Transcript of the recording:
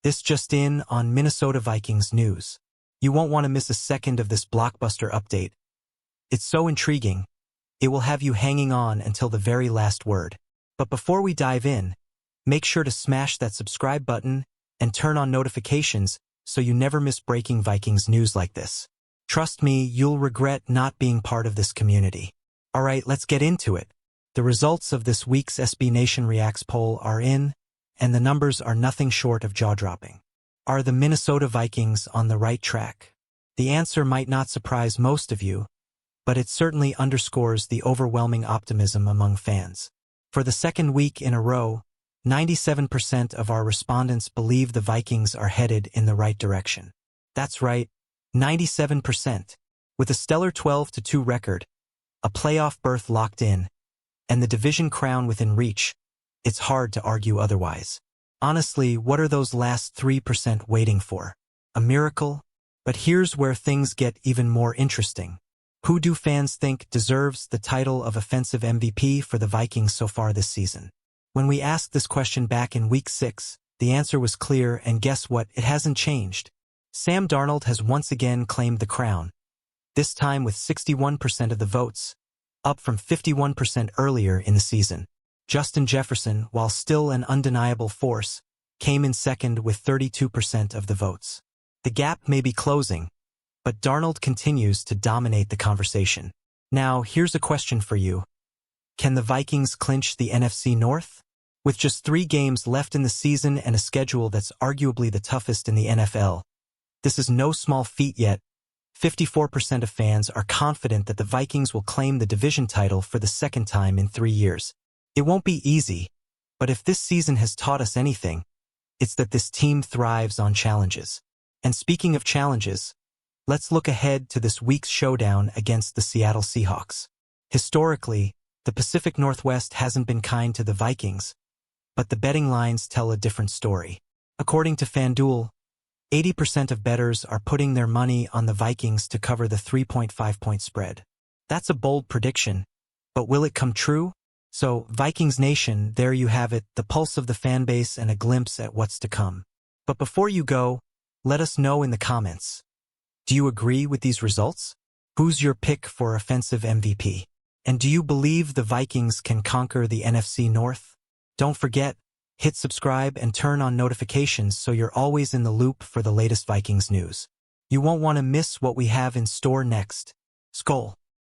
This just in on Minnesota Vikings news. You won't want to miss a second of this blockbuster update. It's so intriguing, it will have you hanging on until the very last word. But before we dive in, make sure to smash that subscribe button and turn on notifications so you never miss breaking Vikings news like this. Trust me, you'll regret not being part of this community. Alright, let's get into it. The results of this week's SB Nation Reacts poll are in, and the numbers are nothing short of jaw-dropping. Are the Minnesota Vikings on the right track? The answer might not surprise most of you, but it certainly underscores the overwhelming optimism among fans. For the second week in a row, 97% of our respondents believe the Vikings are headed in the right direction. That's right, 97%. With a stellar 12-2 record, a playoff berth locked in, and the division crown within reach, it's hard to argue otherwise. Honestly, what are those last 3% waiting for? A miracle? But here's where things get even more interesting. Who do fans think deserves the title of offensive MVP for the Vikings so far this season? When we asked this question back in Week 6, the answer was clear, and guess what? It hasn't changed. Sam Darnold has once again claimed the crown, this time with 61% of the votes, up from 51% earlier in the season. Justin Jefferson, while still an undeniable force, came in second with 32% of the votes. The gap may be closing, but Darnold continues to dominate the conversation. Now, here's a question for you. Can the Vikings clinch the NFC North? With just 3 games left in the season and a schedule that's arguably the toughest in the NFL, this is no small feat yet. 54% of fans are confident that the Vikings will claim the division title for the second time in 3 years. It won't be easy, but if this season has taught us anything, it's that this team thrives on challenges. And speaking of challenges, let's look ahead to this week's showdown against the Seattle Seahawks. Historically, the Pacific Northwest hasn't been kind to the Vikings, but the betting lines tell a different story. According to FanDuel, 80% of bettors are putting their money on the Vikings to cover the 3.5-point spread. That's a bold prediction, but will it come true? So, Vikings Nation, there you have it, the pulse of the fanbase and a glimpse at what's to come. But before you go, let us know in the comments. Do you agree with these results? Who's your pick for offensive MVP? And do you believe the Vikings can conquer the NFC North? Don't forget, hit subscribe and turn on notifications so you're always in the loop for the latest Vikings news. You won't want to miss what we have in store next. Skol!